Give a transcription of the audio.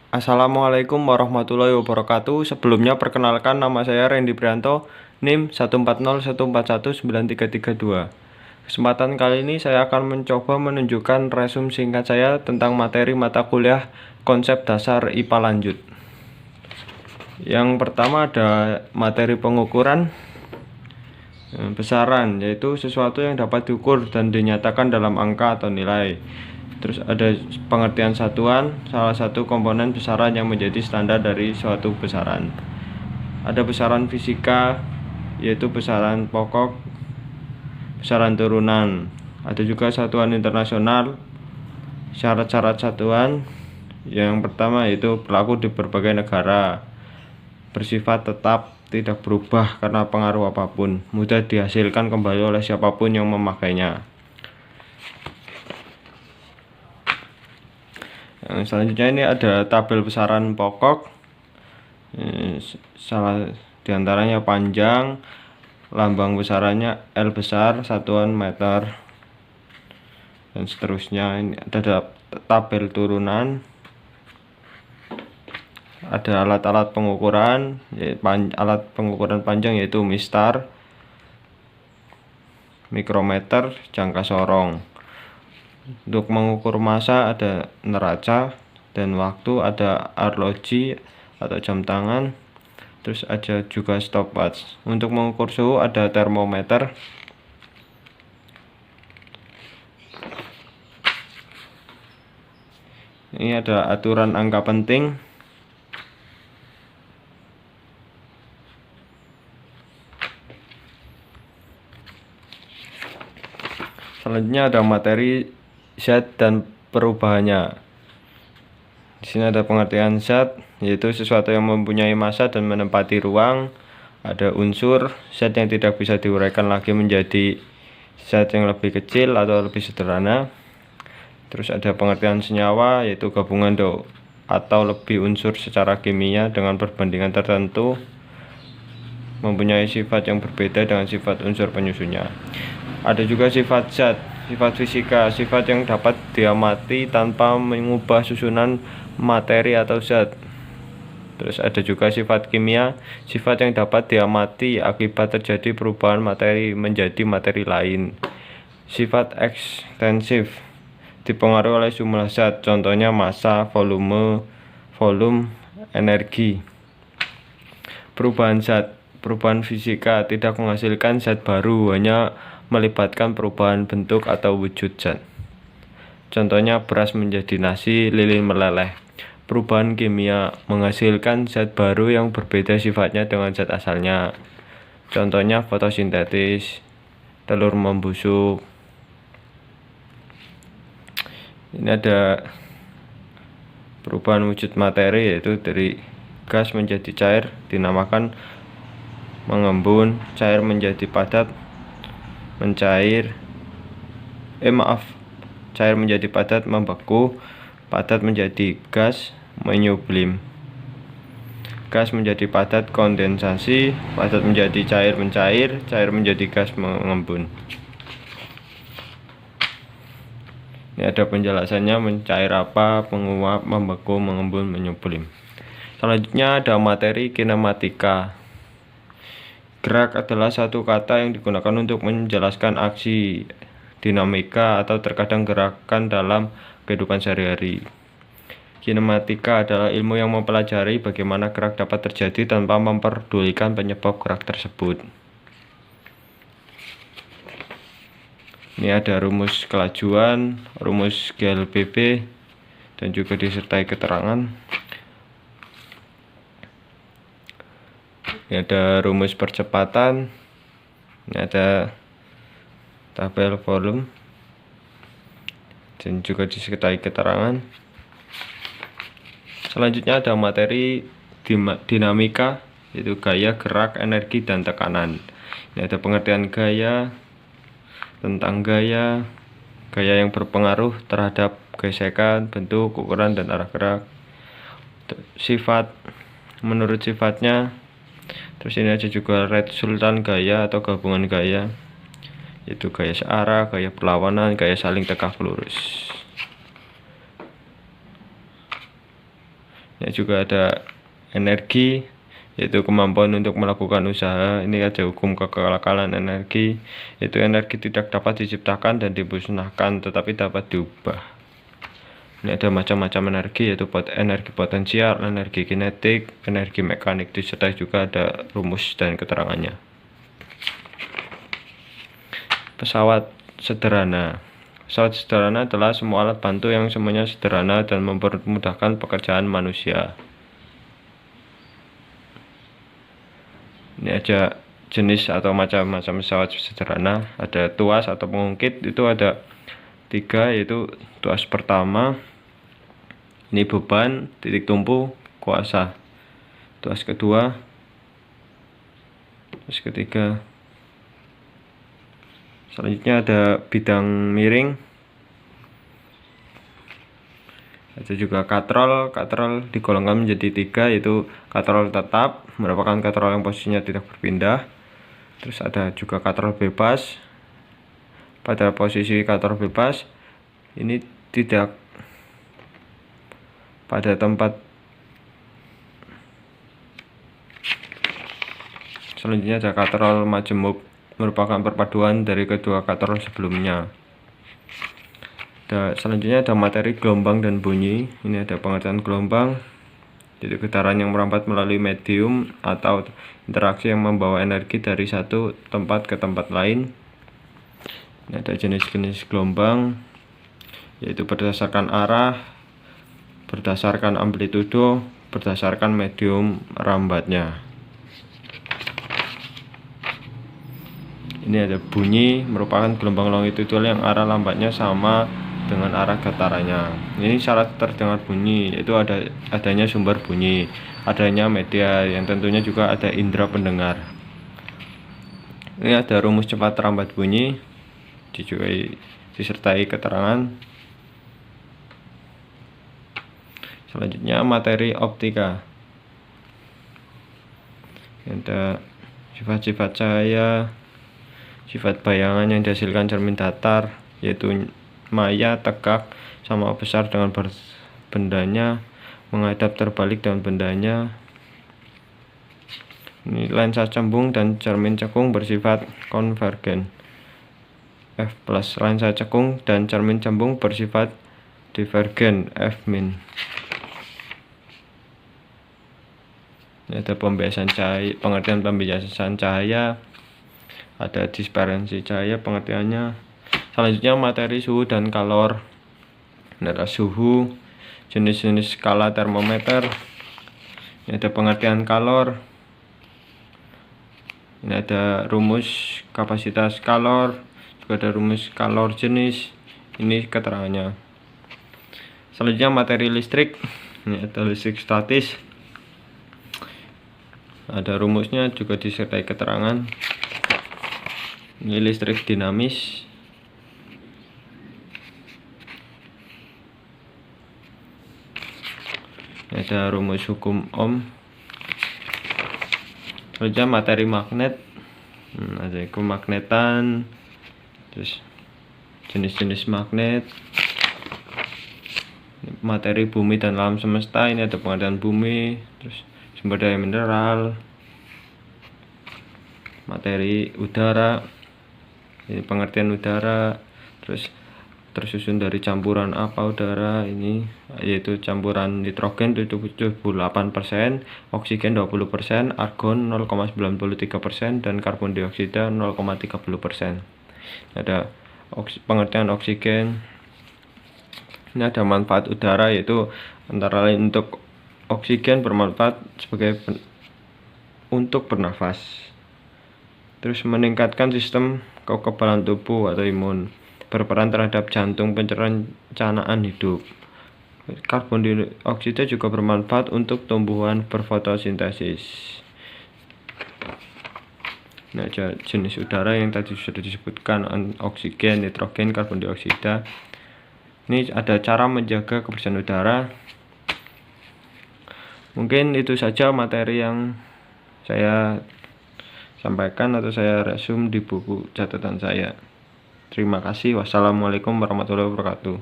Assalamualaikum warahmatullahi wabarakatuh. Sebelumnya perkenalkan, nama saya Randy Prianto, NIM 14014193332. Kesempatan kali ini saya akan mencoba menunjukkan resum singkat saya tentang materi mata kuliah konsep dasar IPA lanjut. Yang pertama ada materi pengukuran besaran, yaitu sesuatu yang dapat diukur dan dinyatakan dalam angka atau nilai. Terus ada pengertian satuan, salah satu komponen besaran yang menjadi standar dari suatu besaran. Ada besaran fisika, yaitu besaran pokok, besaran turunan. Ada juga satuan internasional, syarat-syarat satuan. Yang pertama yaitu berlaku di berbagai negara, bersifat tetap, tidak berubah karena pengaruh apapun, mudah dihasilkan kembali oleh siapapun yang memakainya. Selanjutnya ini ada tabel besaran pokok, salah diantaranya panjang, lambang besarannya L besar, satuan meter, dan seterusnya. Ini ada tabel turunan, ada alat-alat pengukuran, alat pengukuran panjang yaitu mistar, mikrometer, jangka sorong. Untuk mengukur massa ada neraca, dan waktu ada arloji atau jam tangan. Terus ada juga stopwatch. Untuk mengukur suhu ada termometer. Ini ada aturan angka penting. Selanjutnya ada materi zat dan perubahannya. Di sini ada pengertian zat, yaitu sesuatu yang mempunyai massa dan menempati ruang. Ada unsur, zat yang tidak bisa diuraikan lagi menjadi zat yang lebih kecil atau lebih sederhana. Terus ada pengertian senyawa, yaitu gabungan atau lebih unsur secara kimia dengan perbandingan tertentu, mempunyai sifat yang berbeda dengan sifat unsur penyusunnya. Ada juga sifat zat, sifat fisika, sifat yang dapat diamati tanpa mengubah susunan materi atau zat. Terus ada juga sifat kimia, sifat yang dapat diamati akibat terjadi perubahan materi menjadi materi lain. Sifat ekstensif, dipengaruhi oleh jumlah zat, contohnya massa, volume, energi. Perubahan zat, perubahan fisika tidak menghasilkan zat baru, hanya melibatkan perubahan bentuk atau wujud zat. Contohnya beras menjadi nasi, lilin meleleh. Perubahan kimia menghasilkan zat baru yang berbeda sifatnya dengan zat asalnya. Contohnya fotosintesis, telur membusuk. Ini ada perubahan wujud materi, yaitu dari gas menjadi cair dinamakan mengembun, cair menjadi padat mencair, cair menjadi padat membeku, padat menjadi gas menyublim, gas menjadi padat kondensasi, padat menjadi cair mencair, cair menjadi gas mengembun. Ini ada penjelasannya, mencair apa, menguap, membeku, mengembun, menyublim. Selanjutnya ada materi kinematika. Gerak adalah satu kata yang digunakan untuk menjelaskan aksi, dinamika, atau terkadang gerakan dalam kehidupan sehari-hari. Kinematika adalah ilmu yang mempelajari bagaimana gerak dapat terjadi tanpa memperdulikan penyebab gerak tersebut. Ini ada rumus kelajuan, rumus GLBB, dan juga disertai keterangan. Ini ada rumus percepatan, ini ada tabel volume, dan juga disertai keterangan. Selanjutnya ada materi dinamika, yaitu gaya, gerak, energi, dan tekanan. Ini ada pengertian gaya, tentang gaya yang berpengaruh terhadap gesekan, bentuk, ukuran, dan arah gerak. Sifat, menurut sifatnya. Terus ini ada juga resultan gaya atau gabungan gaya, yaitu gaya searah, gaya perlawanan, gaya saling tegak lurus. Ya, juga ada energi, yaitu kemampuan untuk melakukan usaha. Ini ada hukum kekekalan energi, yaitu energi tidak dapat diciptakan dan dimusnahkan, tetapi dapat diubah. Ini ada macam-macam energi, yaitu energi potensial, energi kinetik, energi mekanik, disertai juga ada rumus dan keterangannya. Pesawat sederhana. Pesawat sederhana adalah semua alat bantu yang semuanya sederhana dan mempermudahkan pekerjaan manusia. Ini ada jenis atau macam-macam pesawat sederhana. Ada tuas atau pengungkit, itu ada 3, yaitu tuas pertama, ini beban, titik tumpu, kuasa. Tuas kedua, tuas ketiga. Selanjutnya ada bidang miring. Ada juga katrol. Katrol digolongkan menjadi 3, yaitu katrol tetap, merupakan katrol yang posisinya tidak berpindah. Terus ada juga katrol bebas. Pada posisi katrol bebas ini tidak pada tempat. Selanjutnya ada katrol majemuk, merupakan perpaduan dari kedua katrol sebelumnya. Selanjutnya ada materi, gelombang, dan bunyi. Ini ada pengertian gelombang, yaitu getaran yang merambat melalui medium atau interaksi yang membawa energi dari satu tempat ke tempat lain. Ini ada jenis-jenis gelombang, yaitu berdasarkan arah, berdasarkan amplitudo, berdasarkan medium rambatnya. Ini ada bunyi, merupakan gelombang longitudinal yang arah lambatnya sama dengan arah getarannya. Ini syarat terdengar bunyi, yaitu adanya sumber bunyi, adanya media, yang tentunya juga ada indera pendengar. Ini ada rumus cepat rambat bunyi, disertai keterangan. Selanjutnya materi optika. Ada sifat-sifat cahaya, sifat bayangan yang dihasilkan cermin datar, yaitu maya, tegak, sama besar dengan bendanya, menghadap terbalik dengan bendanya. Ini lensa cembung dan cermin cekung bersifat konvergen, F+. Lensa cekung dan cermin cembung bersifat divergen, F-. Ini ada pembiasan cahaya, pengertian pembiasan cahaya, ada dispersi cahaya pengertiannya. Selanjutnya materi, suhu, dan kalor. Ini ada suhu, jenis-jenis skala termometer. Ini ada pengertian kalor. Ini ada rumus kapasitas kalor, juga ada rumus kalor jenis. Ini keterangannya. Selanjutnya materi listrik. Ini ada listrik statis, ada rumusnya, juga disertai keterangan. Ini listrik dinamis. Ini ada rumus hukum Ohm. Selanjutnya materi magnet. Ada kemagnetan, terus jenis-jenis magnet. Materi bumi dan alam semesta. Ini ada pengertian bumi, terus sumber daya mineral, materi udara, ini pengertian udara, terus tersusun dari campuran apa udara ini, yaitu campuran nitrogen 78%, oksigen 20%, argon 0,93%, dan karbon dioksida 0,30%. Ada pengertian oksigen. Ini ada manfaat udara, yaitu antara lain untuk oksigen bermanfaat sebagai untuk bernafas, terus meningkatkan sistem kekebalan tubuh atau imun, berperan terhadap jantung, perencanaan hidup. Karbon dioksida juga bermanfaat untuk tumbuhan berfotosintesis. Nah, jenis udara yang tadi sudah disebutkan, oksigen, nitrogen, karbon dioksida. Ini ada cara menjaga kebersihan udara. Mungkin itu saja materi yang saya sampaikan atau saya resume di buku catatan saya. Terima kasih. Wassalamualaikum warahmatullahi wabarakatuh.